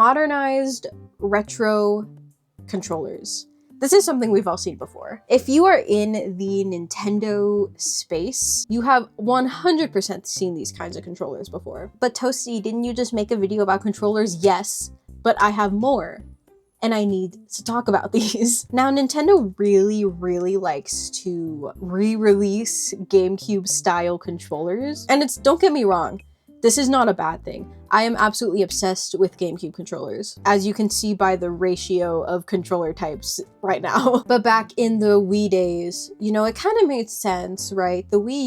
modernized retro controllers. This is something we've all seen before. If you are in the Nintendo space, you have 100% seen these kinds of controllers before. But Toasty, didn't you just make a video about controllers? Yes, but I have more, and I need to talk about these. Now, Nintendo really likes to re-release GameCube style controllers. And don't get me wrong, this is not a bad thing. I am absolutely obsessed with GameCube controllers, as you can see by the ratio of controller types right now. But back in the Wii days, you know, it kind of made sense, right? The Wii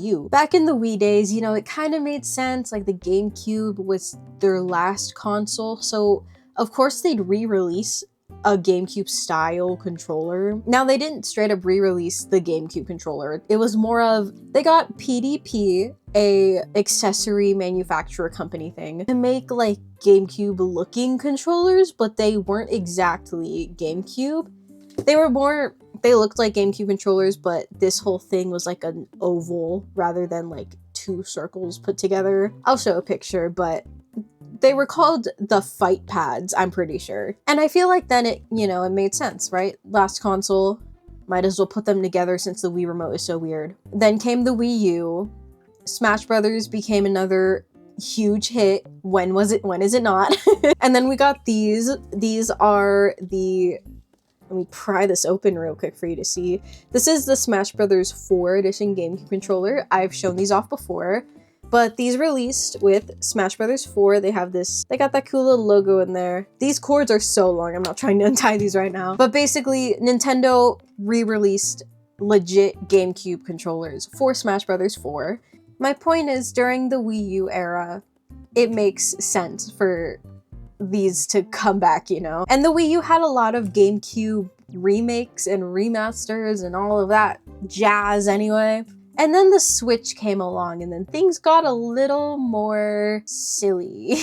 U. Back in the Wii days, you know, it kind of made sense. Like, the GameCube was their last console, so of course they'd re-release a GameCube style controller. Now, they didn't straight up re-release the GameCube controller. It was more of, they got PDP, a accessory manufacturer company thing, to make like GameCube looking controllers, but they weren't exactly GameCube. They looked like GameCube controllers, but this whole thing was like an oval rather than like two circles put together. I'll show a picture, but they were called the fight pads, I'm pretty sure. And I feel like then it made sense, right? Last console, might as well put them together since the Wii remote is so weird. Then came the Wii U. Smash Brothers became another huge hit. When is it not? And then we got these. These are the, let me pry this open real quick for you to see. This is the Smash Brothers 4 edition GameCube controller. I've shown these off before. But these released with Smash Brothers 4, they got that cool little logo in there. These cords are so long, I'm not trying to untie these right now. But basically, Nintendo re-released legit GameCube controllers for Smash Brothers 4. My point is, during the Wii U era, it makes sense for these to come back, you know? And the Wii U had a lot of GameCube remakes and remasters and all of that jazz anyway. And then the Switch came along, and then things got a little more silly.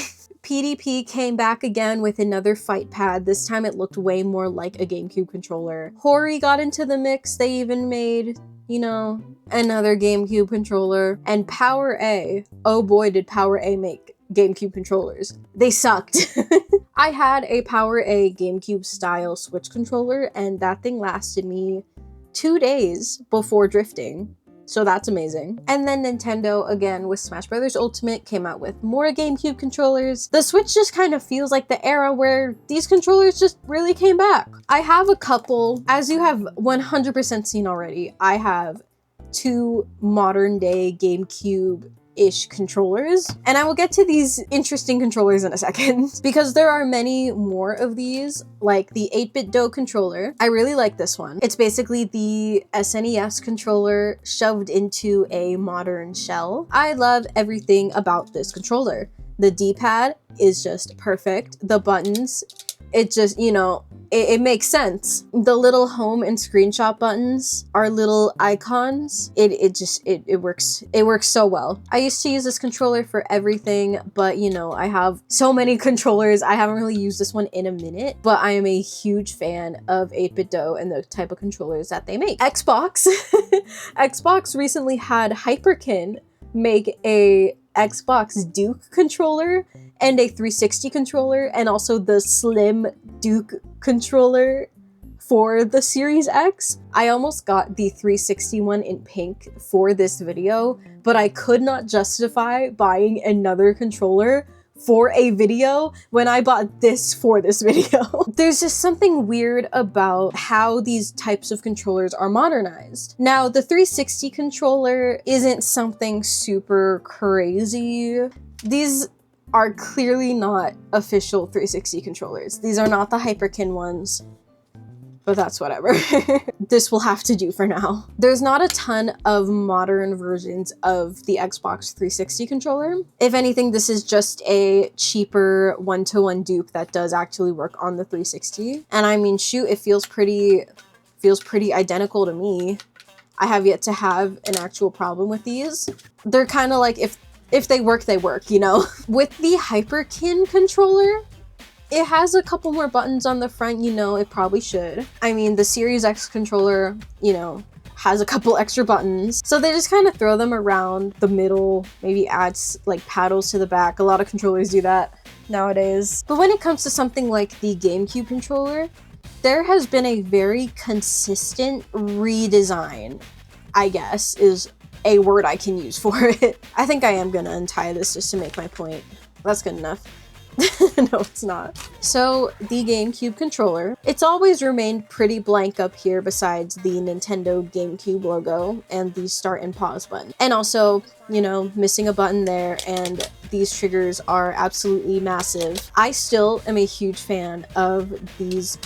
PDP came back again with another fight pad. This time it looked way more like a GameCube controller. Hori got into the mix. They even made, you know, another GameCube controller. And Power A, oh boy did Power A make GameCube controllers. They sucked. I had a Power A GameCube style Switch controller, and that thing lasted me 2 days before drifting. So that's amazing. And then Nintendo, again, with Smash Bros. Ultimate, came out with more GameCube controllers. The Switch just kind of feels like the era where these controllers just really came back. I have a couple, as you have 100% seen already, I have 2 modern day GameCube-ish controllers. And I will get to these interesting controllers in a second because there are many more of these, like the 8BitDo controller. I really like this one. It's basically the SNES controller shoved into a modern shell. I love everything about this controller. The D-pad is just perfect. The buttons, it just, you know, it makes sense. The little home and screenshot buttons are little icons. It works so well. I used to use this controller for everything, but you know, I have so many controllers. I haven't really used this one in a minute, but I am a huge fan of 8BitDo and the type of controllers that they make. Xbox. Xbox recently had Hyperkin make a Xbox Duke controller and a 360 controller, and also the slim Duke controller for the Series X. I almost got the 360 one in pink for this video, but I could not justify buying another controller for a video when I bought this for this video. There's just something weird about how these types of controllers are modernized. Now, the 360 controller isn't something super crazy. These are clearly not official 360 controllers. These are not the Hyperkin ones, but that's whatever. This will have to do for now. There's not a ton of modern versions of the Xbox 360 controller. If anything, this is just a cheaper one-to-one dupe that does actually work on the 360. And I mean, shoot, it feels pretty identical to me. I have yet to have an actual problem with these. They're kind of like, if they work, you know? With the Hyperkin controller, it has a couple more buttons on the front, you know, it probably should. I mean, the Series X controller, you know, has a couple extra buttons. So they just kind of throw them around the middle, maybe adds like paddles to the back. A lot of controllers do that. nowadays. But when it comes to something like the GameCube controller, there has been a very consistent redesign, I guess, is a word I can use for it. I think I am gonna untie this just to make my point. That's good enough. No, it's not. So the GameCube controller, it's always remained pretty blank up here besides the Nintendo GameCube logo and the start and pause button. And also, you know, missing a button there, and these triggers are absolutely massive. I still am a huge fan of these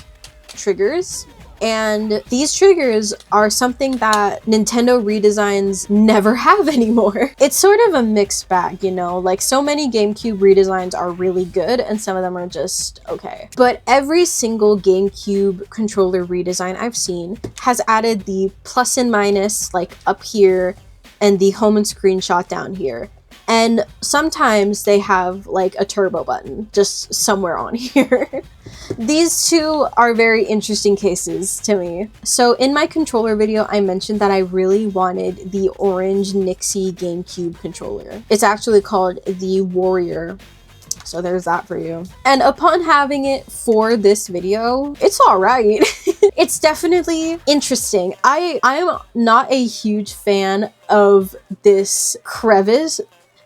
triggers. And these triggers are something that Nintendo redesigns never have anymore. It's sort of a mixed bag, you know? Like, so many GameCube redesigns are really good and some of them are just okay. But every single GameCube controller redesign I've seen has added the plus and minus, like, up here and the home and screenshot down here. And sometimes they have like a turbo button just somewhere on here. These two are very interesting cases to me. So in my controller video, I mentioned that I really wanted the orange Nixie GameCube controller. It's actually called the Warrior. So there's that for you. And upon having it for this video, it's all right. It's definitely interesting. I am not a huge fan of this crevice.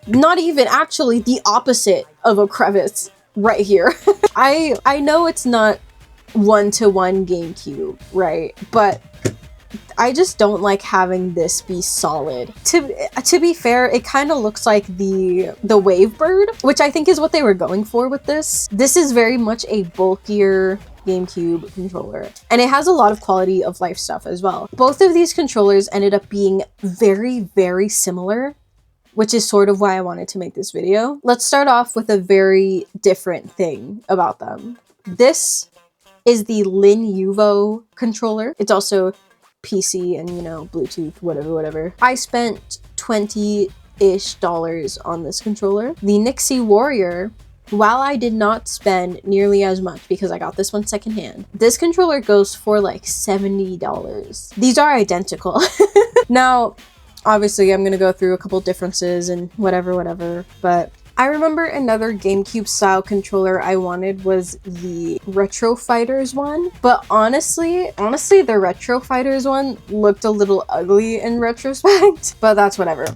Not even, actually the opposite of a crevice right here. I know it's not one-to-one GameCube, right? But I just don't like having this be solid. To be fair, it kind of looks like the Wavebird, which I think is what they were going for with this. This is very much a bulkier GameCube controller, and it has a lot of quality of life stuff as well. Both of these controllers ended up being very, very similar, which is sort of why I wanted to make this video. Let's start off with a very different thing about them. This is the Lenovo controller. It's also PC and, you know, Bluetooth, whatever. I spent $20-ish on this controller. The Nixie Warrior, while I did not spend nearly as much because I got this one secondhand, this controller goes for like $70. These are identical. Now, obviously, I'm gonna go through a couple differences and whatever, but I remember another GameCube style controller I wanted was the Retro Fighters one, but honestly, the Retro Fighters one looked a little ugly in retrospect, but that's whatever.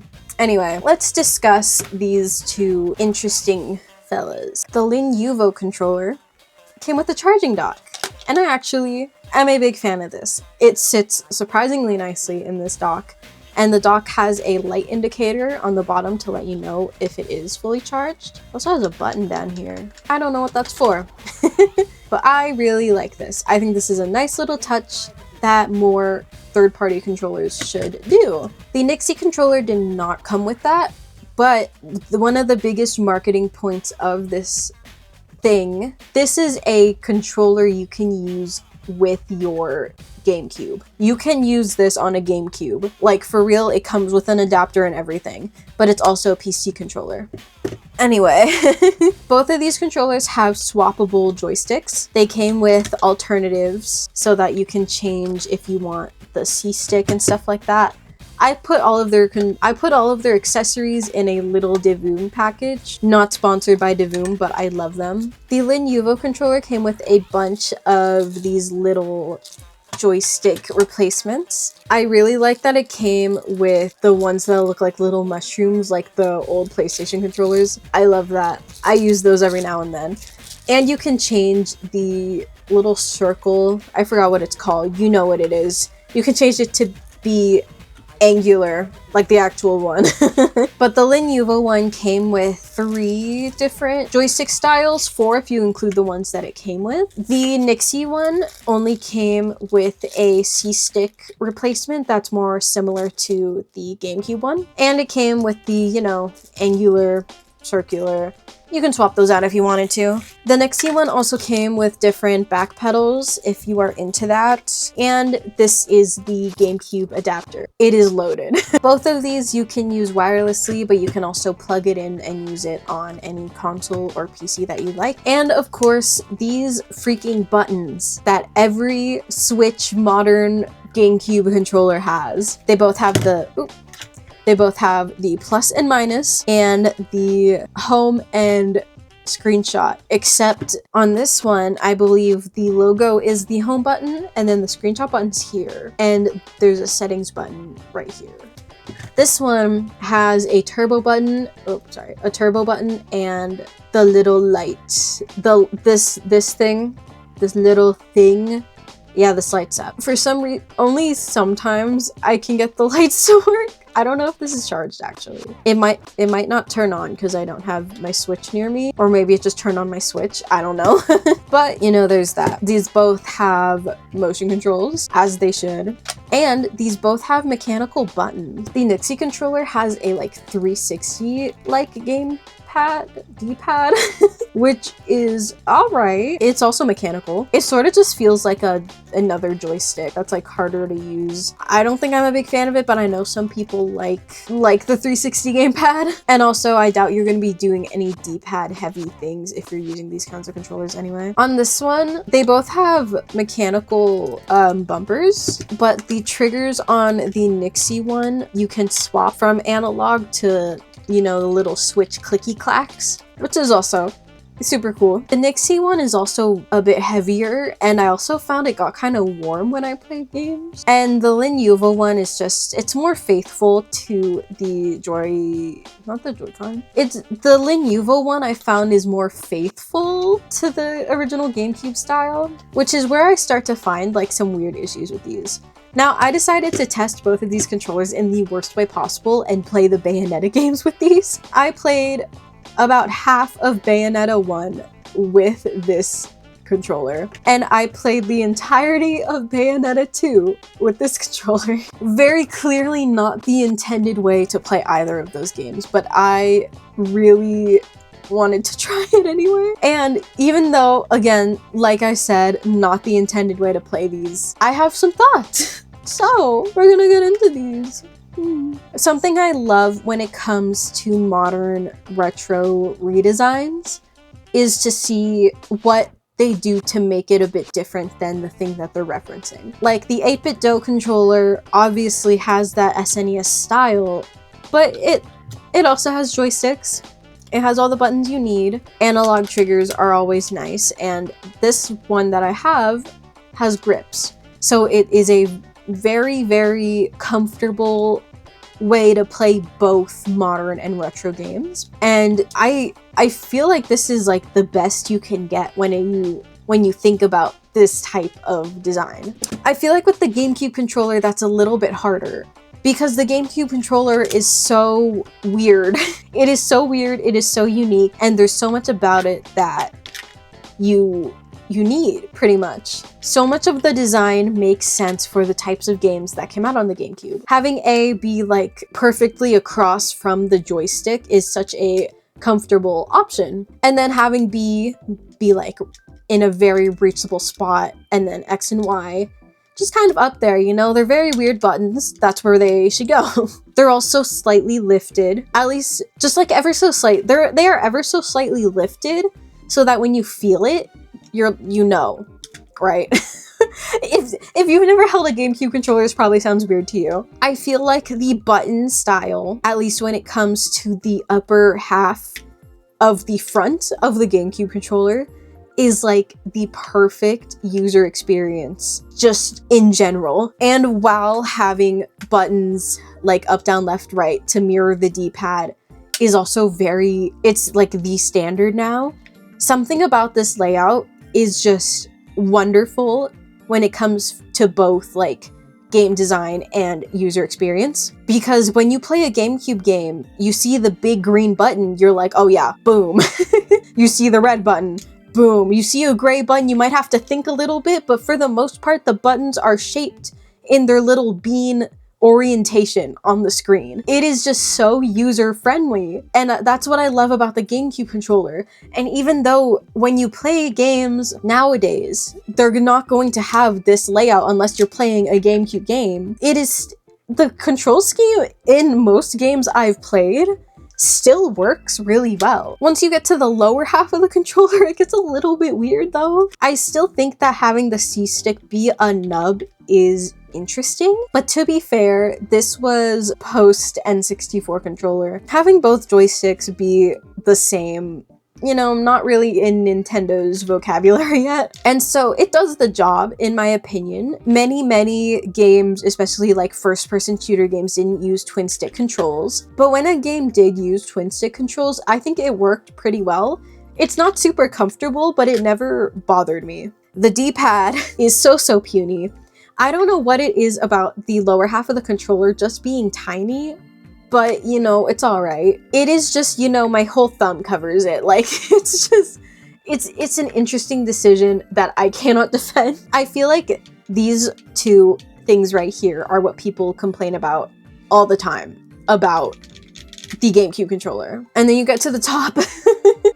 Anyway, let's discuss these two interesting fellas. The Lenovo controller came with a charging dock, and I actually am a big fan of this. It sits surprisingly nicely in this dock. And the dock has a light indicator on the bottom to let you know if it is fully charged. It also has a button down here. I don't know what that's for, but I really like this. I think this is a nice little touch that more third-party controllers should do. The Nixie controller did not come with that, but one of the biggest marketing points of this thing, this is a controller you can use with your GameCube. You can use this on a GameCube. Like, for real, it comes with an adapter and everything, but it's also a PC controller. Anyway, both of these controllers have swappable joysticks. They came with alternatives so that you can change if you want the C stick and stuff like that. I put all of their accessories in a little Divoom package. Not sponsored by Divoom, but I love them. The Lenovo controller came with a bunch of these little joystick replacements. I really like that it came with the ones that look like little mushrooms, like the old PlayStation controllers. I love that. I use those every now and then. And you can change the little circle. I forgot what it's called. You know what it is. You can change it to be angular, like the actual one. But the Lenovo one came with 3 different joystick styles, 4 if you include the ones that it came with. The Nixie one only came with a C-stick replacement that's more similar to the GameCube one. And it came with the, you know, angular, circular. You can swap those out if you wanted to. The Nixie one also came with different back pedals if you are into that. And this is the GameCube adapter. It is loaded. Both of these you can use wirelessly, but you can also plug it in and use it on any console or PC that you like. And of course, these freaking buttons that every Switch modern GameCube controller has. They both have the plus and minus, and the home and screenshot, except on this one, I believe the logo is the home button and then the screenshot button's here. And there's a settings button right here. This one has a turbo button, a turbo button and the little light, this little thing. Yeah, this lights up. For some reason, only sometimes I can get the lights to work. I don't know if this is charged actually. It might not turn on because I don't have my Switch near me, or maybe it just turned on my Switch. I don't know. But you know, there's that. These both have motion controls, as they should. And these both have mechanical buttons. The Nixie controller has a like 360 like D-pad, which is all-right. It's also mechanical. It sort of just feels like another joystick that's like harder to use. I don't think I'm a big fan of it, but I know some people like the 360 gamepad. And also, I doubt you're gonna be doing any D-pad heavy things if you're using these kinds of controllers anyway. On this one, they both have mechanical bumpers, but the triggers on the Nixie one, you can swap from analog to, you know, the little switch clicky clacks, which is also super cool. The Nixie one is also a bit heavier, and I also found it got kind of warm when I played games. And the Lenovo one is just, it's more faithful to the not the Joy-Con. It's the Lenovo one I found is more faithful to the original GameCube style, which is where I start to find like some weird issues with these. Now, I decided to test both of these controllers in the worst way possible and play the Bayonetta games with these. I played about half of Bayonetta 1 with this controller, and I played the entirety of Bayonetta 2 with this controller. Very clearly not the intended way to play either of those games, but I really wanted to try it anyway. And even though, again, like I said, not the intended way to play these, I have some thoughts. So we're gonna get into these. Something I love when it comes to modern retro redesigns is to see what they do to make it a bit different than the thing that they're referencing. Like the 8-bit Do controller obviously has that SNES style, but it also has joysticks. It has all the buttons you need. Analog triggers are always nice, and this one that I have has grips. So it is a very, very comfortable way to play both modern and retro games. And I feel like this is like the best you can get when you think about this type of design. I feel like with the GameCube controller, that's a little bit harder, because the GameCube controller is so weird. It is so weird, it is so unique, and there's so much about it that you need, pretty much. So much of the design makes sense for the types of games that came out on the GameCube. Having A be like perfectly across from the joystick is such a comfortable option. And then having B be like in a very reachable spot, and then X and Y just kind of up there, you know? They're very weird buttons. That's where they should go. They're also slightly lifted, at least just like ever so slight. They are ever so slightly lifted so that when you feel it, you know, right? If you've never held a GameCube controller, this probably sounds weird to you. I feel like the button style, at least when it comes to the upper half of the front of the GameCube controller, is like the perfect user experience just in general. And while having buttons like up, down, left, right to mirror the D-pad is also it's like the standard now. Something about this layout is just wonderful when it comes to both like game design and user experience. Because when you play a GameCube game, you see the big green button, you're like, oh yeah, boom. You see the red button, boom. You see a gray button, you might have to think a little bit, but for the most part, the buttons are shaped in their little bean orientation on the screen. It is just so user-friendly, and that's what I love about the GameCube controller. And even though when you play games nowadays, they're not going to have this layout unless you're playing a GameCube game, the control scheme in most games I've played still works really well. Once you get to the lower half of the controller, it gets a little bit weird though. I still think that having the C-stick be a nub is interesting, but to be fair, this was post N64 controller. Having both joysticks be the same you know, I'm not really in Nintendo's vocabulary yet. And so it does the job, in my opinion. Many games, especially like first-person shooter games, didn't use twin stick controls. But when a game did use twin stick controls, I think it worked pretty well. It's not super comfortable, but it never bothered me. The D-pad is so puny. I don't know what it is about the lower half of the controller just being tiny, but you know, it's all right. It is just, you know, my whole thumb covers it. Like, it's just, it's an interesting decision that I cannot defend. I feel like these two things right here are what people complain about all the time about the GameCube controller. And then you get to the top.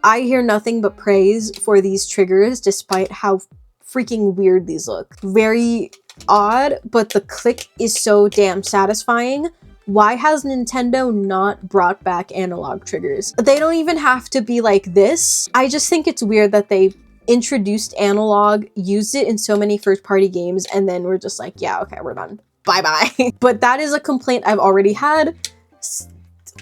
I hear nothing but praise for these triggers, despite how freaking weird these look. Very odd, but the click is so damn satisfying. Why has Nintendo not brought back analog triggers? They don't even have to be like this. I just think it's weird that they introduced analog, used it in so many first-party games, and then we're just like, yeah, okay, we're done. Bye-bye. But that is a complaint I've already had.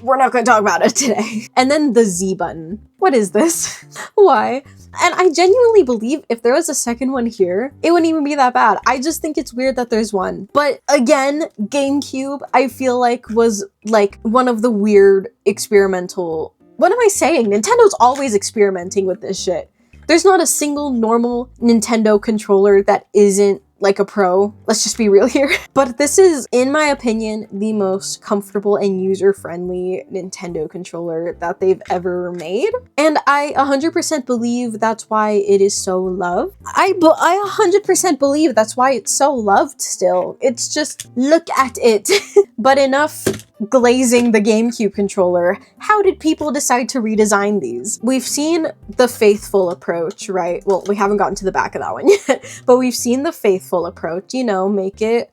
We're not going to talk about it today. And then the Z button. What is this? Why? And I genuinely believe if there was a second one here, it wouldn't even be that bad. I just think it's weird that there's one. But again, GameCube, I feel like was like one of the weird experimental... What am I saying? Nintendo's always experimenting with this shit. There's not a single normal Nintendo controller that isn't like a pro. Let's just be real here. But this is, in my opinion, the most comfortable and user-friendly Nintendo controller that they've ever made. And I 100% believe that's why it is so loved. I 100% believe that's why it's so loved still. It's just, look at it. But enough glazing the GameCube controller. How did people decide to redesign these? We've seen the faithful approach, right? Well, we haven't gotten to the back of that one yet, but we've seen the faithful approach, you know, make it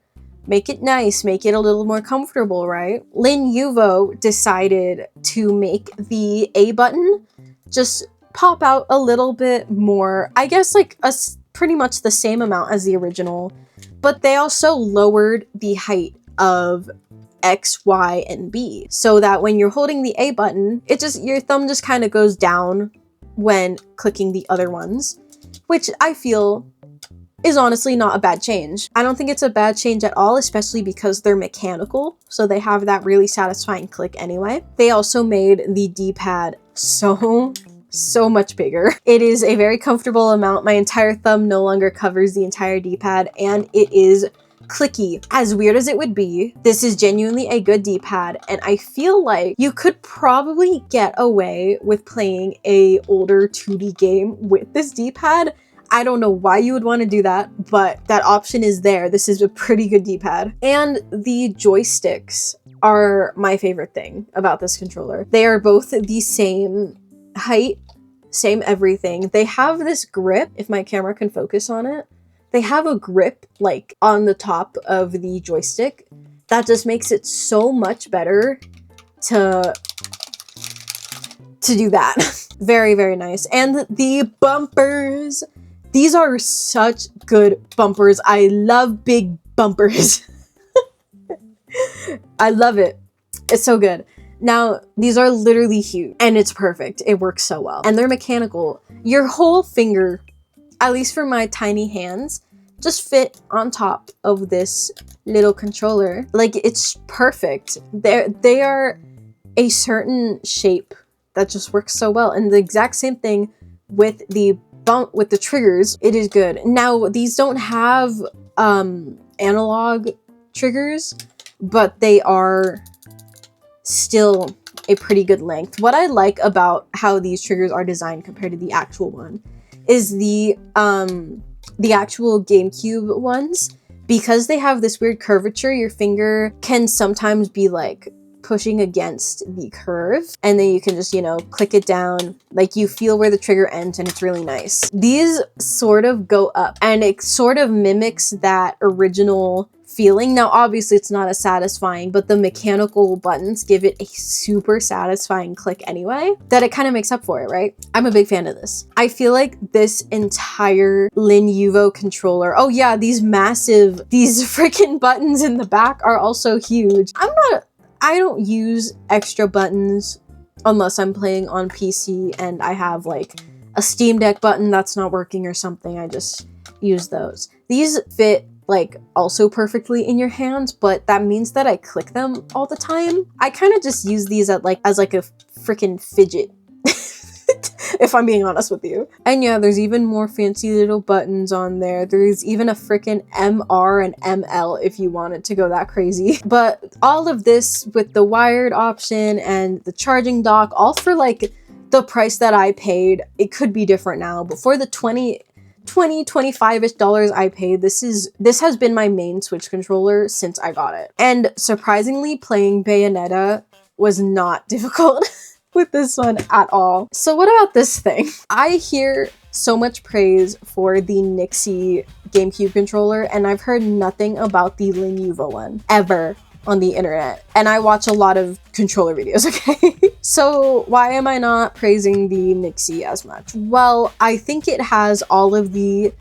nice, make it a little more comfortable, right? Lin Yuvo decided to make the A button just pop out a little bit more, I guess like pretty much the same amount as the original, but they also lowered the height of X, Y, and B, so that when you're holding the A button, your thumb just kind of goes down when clicking the other ones, which I feel is honestly not a bad change. I don't think it's a bad change at all, especially because they're mechanical, so they have that really satisfying click anyway. They also made the D-pad so much bigger. It is a very comfortable amount. My entire thumb no longer covers the entire D-pad, and it is clicky. As weird as it would be, this is genuinely a good D-pad, and I feel like you could probably get away with playing a older 2D game with this D-pad. I don't know why you would want to do that, but that option is there. This is a pretty good D-pad. And the joysticks are my favorite thing about this controller. They are both the same height, same everything. They have this grip, if my camera can focus on it. They have a grip like on the top of the joystick that just makes it so much better to do that. Very nice. And the bumpers. These are such good bumpers. I love big bumpers. I love it. It's so good. Now, these are literally huge and it's perfect. It works so well. And they're mechanical. Your whole finger, at least for my tiny hands, just fit on top of this little controller. Like, it's perfect. They are a certain shape that just works so well. And the exact same thing with the triggers. It is good. Now, these don't have analog triggers, but they are still a pretty good length. What I like about how these triggers are designed compared to the actual one is the actual GameCube ones, because they have this weird curvature, your finger can sometimes be like pushing against the curve, and then you can just, you know, click it down. Like, you feel where the trigger ends, and it's really nice. These sort of go up, and it sort of mimics that original feeling. Now, obviously, it's not as satisfying, but the mechanical buttons give it a super satisfying click anyway, that it kind of makes up for it, right? I'm a big fan of this. I feel like this entire Lin Yuvo controller, oh yeah, these freaking buttons in the back are also huge. I don't use extra buttons unless I'm playing on PC and I have like a Steam Deck button that's not working or something. I just use those. These fit like also perfectly in your hands, but that means that I click them all the time. I kind of just use these as like a freaking fidget. If I'm being honest with you. And yeah, there's even more fancy little buttons on there. There's even a freaking MR and ML if you wanted to go that crazy. But all of this with the wired option and the charging dock, all for like the price that I paid. It could be different now, but for the $25-ish I paid, this has been my main Switch controller since I got it. And surprisingly, playing Bayonetta was not difficult with this one at all. So what about this thing? I hear so much praise for the Nixie GameCube controller, and I've heard nothing about the Lenovo one ever on the internet. And I watch a lot of controller videos, okay? So why am I not praising the Nixie as much? Well, I think it has all of the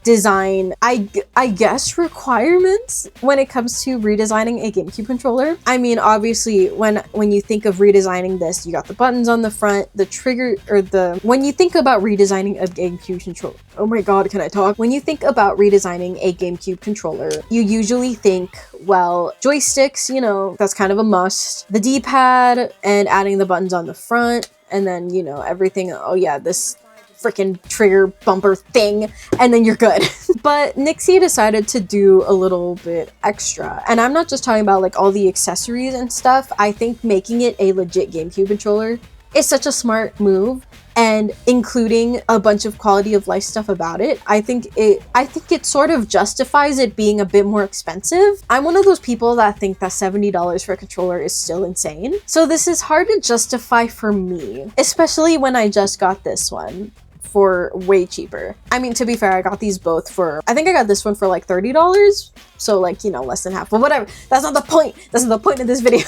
design, I guess, requirements when it comes to redesigning a GameCube controller. I mean, obviously, when you think of redesigning this, you got the buttons on the front, the trigger, or when you think about redesigning a GameCube controller, oh my god, can I talk? When you think about redesigning a GameCube controller, you usually think, well, joysticks, you know, that's kind of a must. The D-pad and adding the buttons on the front, and then, you know, everything, oh yeah, this freaking trigger bumper thing, and then you're good. But Nixie decided to do a little bit extra. And I'm not just talking about like all the accessories and stuff. I think making it a legit GameCube controller is such a smart move, and including a bunch of quality of life stuff about it. I think it sort of justifies it being a bit more expensive. I'm one of those people that think that $70 for a controller is still insane. So this is hard to justify for me, especially when I just got this one for way cheaper. I mean, to be fair, I got these both for, I think I got this one for like $30. So like, you know, less than half, but whatever. That's not the point. That's not the point of this video.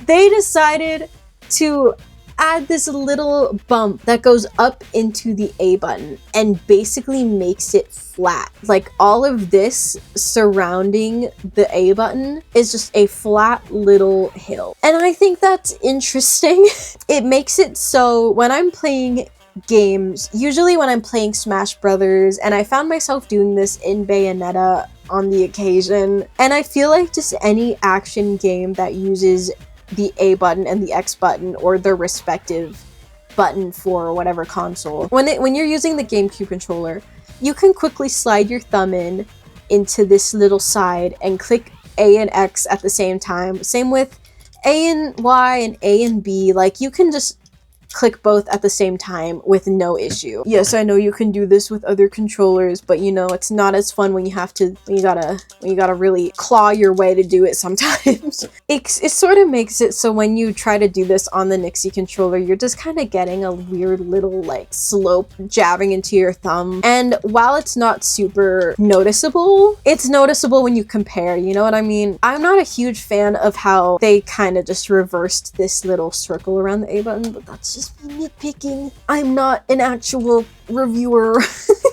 They decided to add this little bump that goes up into the A button and basically makes it flat. Like all of this surrounding the A button is just a flat little hill. And I think that's interesting. It makes it so when I'm playing games, usually when I'm playing Smash Brothers, and I found myself doing this in Bayonetta on the occasion, and I feel like just any action game that uses the A button and the X button, or their respective button for whatever console. When you're using the GameCube controller, you can quickly slide your thumb into this little side and click A and X at the same time. Same with A and Y and A and B. Like you can just click both at the same time with no issue. Yes, I know you can do this with other controllers, but you know, it's not as fun when you gotta really claw your way to do it sometimes. It sort of makes it so when you try to do this on the Nixie controller, you're just kind of getting a weird little like slope jabbing into your thumb. And while it's not super noticeable, it's noticeable when you compare, you know what I mean? I'm not a huge fan of how they kind of just reversed this little circle around the A button, but that's just me nitpicking. I'm not an actual reviewer.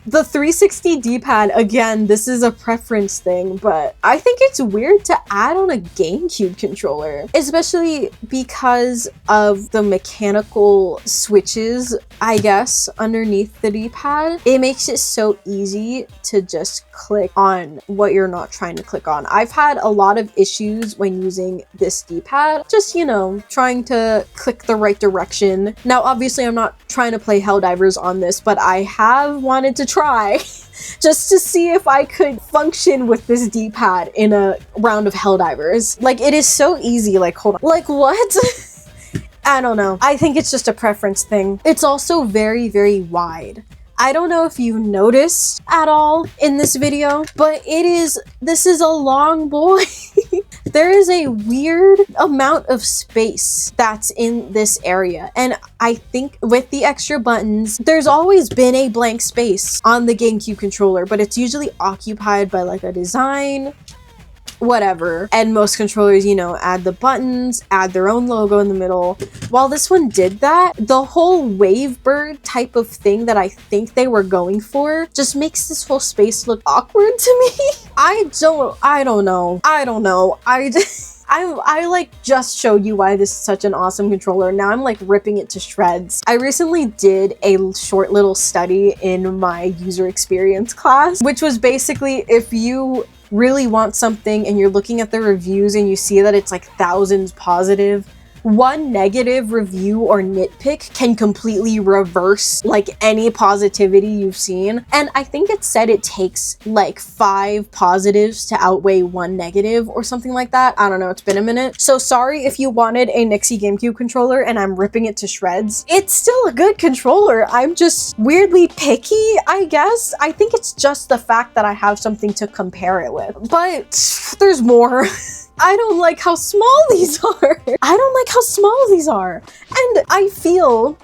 The 360 D-pad, again, this is a preference thing, but I think it's weird to add on a GameCube controller, especially because of the mechanical switches, I guess, underneath the D-pad. It makes it so easy to just click on what you're not trying to click on. I've had a lot of issues when using this D-pad, just, you know, trying to click the right direction. Now, obviously, I'm not trying to play Helldivers on this, but I have wanted to try just to see if I could function with this D-pad in a round of Helldivers. Like, it is so easy. Like, hold on. Like, what? I don't know. I think it's just a preference thing. It's also very, very wide. I don't know if you noticed at all in this video, but this is a long boy. There is a weird amount of space that's in this area. And I think with the extra buttons, there's always been a blank space on the GameCube controller, but it's usually occupied by like a design, whatever. And most controllers, you know, add the buttons, add their own logo in the middle. While this one did that, the whole wave bird type of thing that I think they were going for just makes this whole space look awkward to me. I don't know. I like just showed you why this is such an awesome controller. Now I'm like ripping it to shreds. I recently did a short little study in my user experience class, which was basically if you really want something and you're looking at the reviews and you see that it's like thousands positive, one negative review or nitpick can completely reverse like any positivity you've seen. And I think it said it takes like 5 positives to outweigh 1 negative or something like that. I don't know, it's been a minute. So sorry if you wanted a Nixie GameCube controller and I'm ripping it to shreds. It's still a good controller. I'm just weirdly picky, I guess. I think it's just the fact that I have something to compare it with. But there's more. I don't like how small these are. I don't like how small these are. And I feel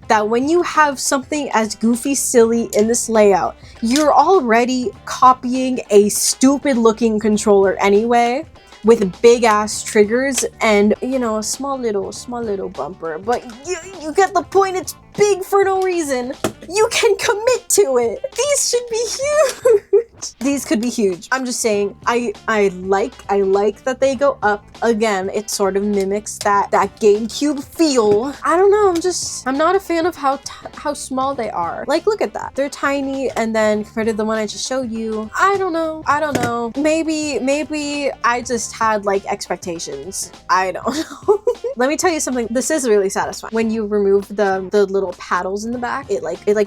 that when you have something as goofy, silly in this layout, you're already copying a stupid looking controller anyway, with big ass triggers and, you know, a small little bumper. But you get the point, it's big for no reason. You can commit to it. These should be huge. These could be huge. I'm just saying, I like that they go up. Again, it sort of mimics that GameCube feel. I don't know, I'm not a fan of how small they are. Like, look at that. They're tiny, and then compared to the one I just showed you, I don't know. Maybe I just had like expectations. I don't know. Let me tell you something. This is really satisfying. When you remove the little paddles in the back, it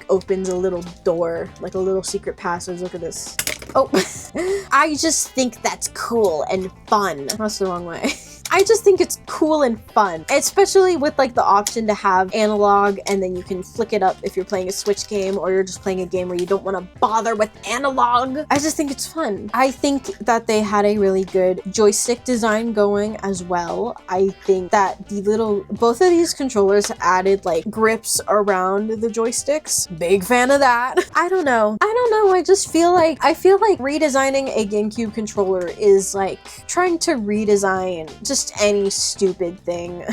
opens a little door, like a little secret passage. Look at this. Oh, I just think that's cool and fun. That's the wrong way. I just think it's cool and fun, especially with like the option to have analog and then you can flick it up if you're playing a Switch game or you're just playing a game where you don't want to bother with analog. I just think it's fun. I think that they had a really good joystick design going as well. I think that both of these controllers added like grips around the joysticks. Big fan of that. I don't know. I just feel like redesigning a GameCube controller is like trying to redesign just any stupid thing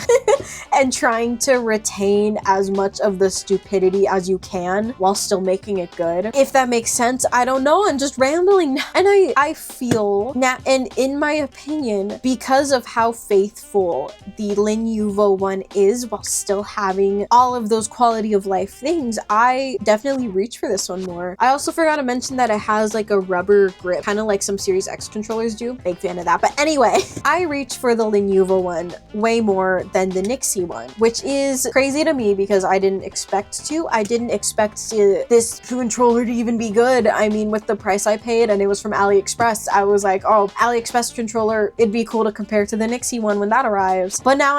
and trying to retain as much of the stupidity as you can while still making it good. If that makes sense, I don't know. I'm just rambling. And I feel now, and in my opinion, because of how faithful the Lenovo one is while still having all of those quality of life things, I definitely reach for this one more. I also forgot to mention that it has like a rubber grip, kind of like some Series X controllers do. Big fan of that. But anyway, I reach for the Lenovo one way more than the Nixie one, which is crazy to me because I didn't expect to. I didn't expect this controller to even be good. I mean, with the price I paid and it was from AliExpress, I was like, oh, AliExpress controller, it'd be cool to compare to the Nixie one when that arrives. But now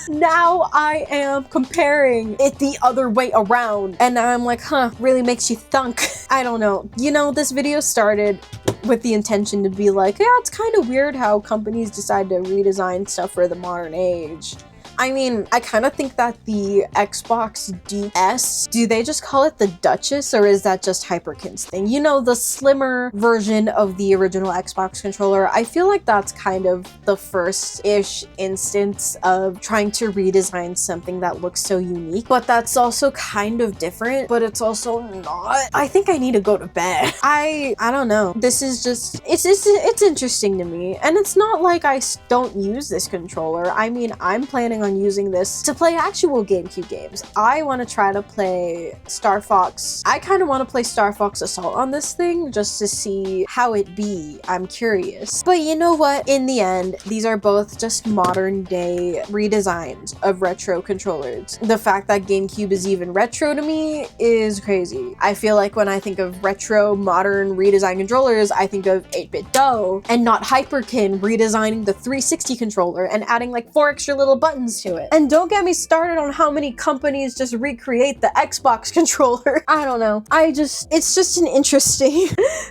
now I am comparing it the other way around. And now I'm like, huh, really makes you thunk. I don't know. You know, this video started with the intention to be like, yeah, it's kind of weird how companies decide to redesign stuff for the modern age. I mean, I kind of think that the Xbox DS, do they just call it the Duchess, or is that just Hyperkin's thing? You know, the slimmer version of the original Xbox controller. I feel like that's kind of the first-ish instance of trying to redesign something that looks so unique, but that's also kind of different, but it's also not. I think I need to go to bed. I don't know. This is just, it's interesting to me, and it's not like I don't use this controller. I mean, I'm planning on using this to play actual GameCube games. I want to try to play Star Fox. I kind of want to play Star Fox Assault on this thing just to see how it be. I'm curious. But you know what? In the end, these are both just modern day redesigns of retro controllers. The fact that GameCube is even retro to me is crazy. I feel like when I think of retro modern redesigned controllers, I think of 8-bit Dough and not Hyperkin redesigning the 360 controller and adding like 4 extra little buttons to it. And don't get me started on how many companies just recreate the Xbox controller. I don't know. It's just an interesting,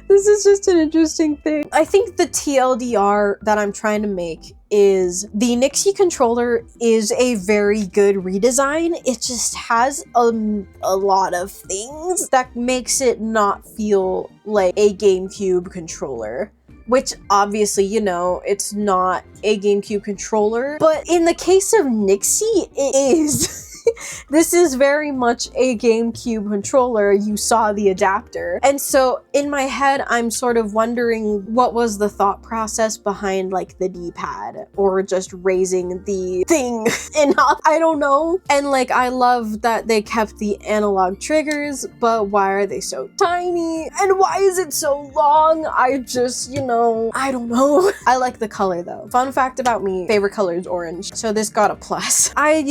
this is just an interesting thing. I think the TLDR that I'm trying to make is the Nixie controller is a very good redesign. It just has a lot of things that makes it not feel like a GameCube controller. Which obviously, you know, it's not a GameCube controller, but in the case of Nixie, it is. This is very much a GameCube controller. You saw the adapter. And so in my head, I'm sort of wondering what was the thought process behind like the D-pad or just raising the thing enough. I don't know. And like, I love that they kept the analog triggers, but why are they so tiny? And why is it so long? I just, you know, I don't know. I like the color though. Fun fact about me, favorite color is orange. So this got a plus. I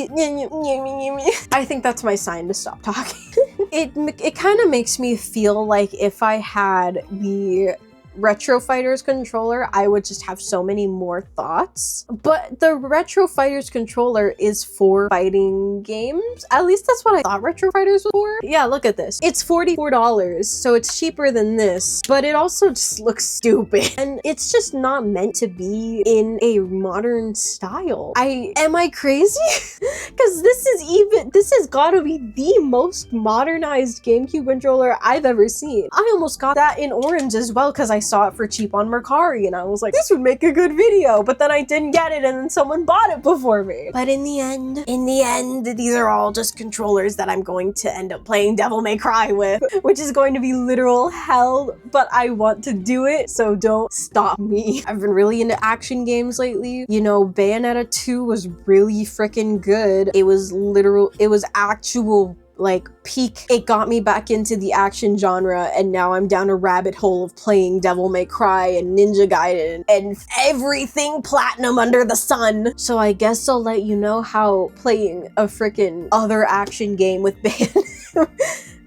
think that's my sign to stop talking. It kind of makes me feel like if I had the Retro Fighters controller, I would just have so many more thoughts. But the Retro Fighters controller is for fighting games. At least that's what I thought Retro Fighters was for. Yeah, look at this. It's $44, so it's cheaper than this, but it also just looks stupid. And it's just not meant to be in a modern style. Am I crazy? Because this has gotta be the most modernized GameCube controller I've ever seen. I almost got that in orange as well because I saw it for cheap on Mercari and I was like, this would make a good video, but then I didn't get it and then someone bought it before me. But in the end, these are all just controllers that I'm going to end up playing Devil May Cry with, which is going to be literal hell, but I want to do it, so don't stop me. I've been really into action games lately. You know, Bayonetta 2 was really freaking good. It was actual like peak. It got me back into the action genre, and now I'm down a rabbit hole of playing Devil May Cry and Ninja Gaiden and everything platinum under the sun. So I guess I'll let you know how playing a freaking other action game with Bayonetta.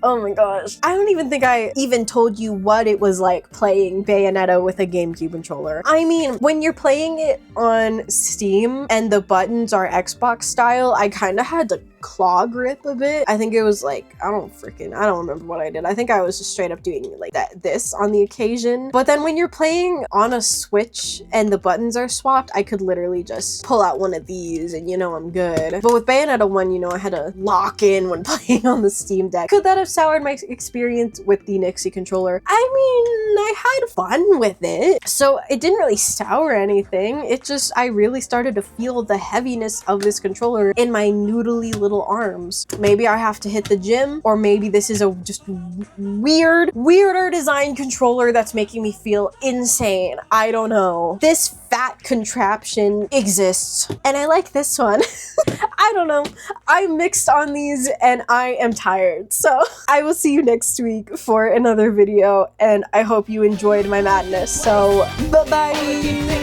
Oh my gosh. I don't even think I even told you what it was like playing Bayonetta with a GameCube controller. I mean, when you're playing it on Steam and the buttons are Xbox style, I kind of had to claw grip a bit. I think it was like, I don't remember what I did. I think I was just straight up doing like this on the occasion. But then when you're playing on a Switch and the buttons are swapped, I could literally just pull out one of these and you know I'm good. But with Bayonetta 1, you know, I had to lock in when playing on the Steam Deck. Could that have soured my experience with the Nixie controller? I mean, I had fun with it, so it didn't really sour anything. It just, I really started to feel the heaviness of this controller in my noodly little arms. Maybe I have to hit the gym, or maybe this is a just weirder design controller that's making me feel insane. I don't know. This fat contraption exists, and I like this one. I don't know. I'm mixed on these and I am tired. So I will see you next week for another video, and I hope you enjoyed my madness. So bye-bye.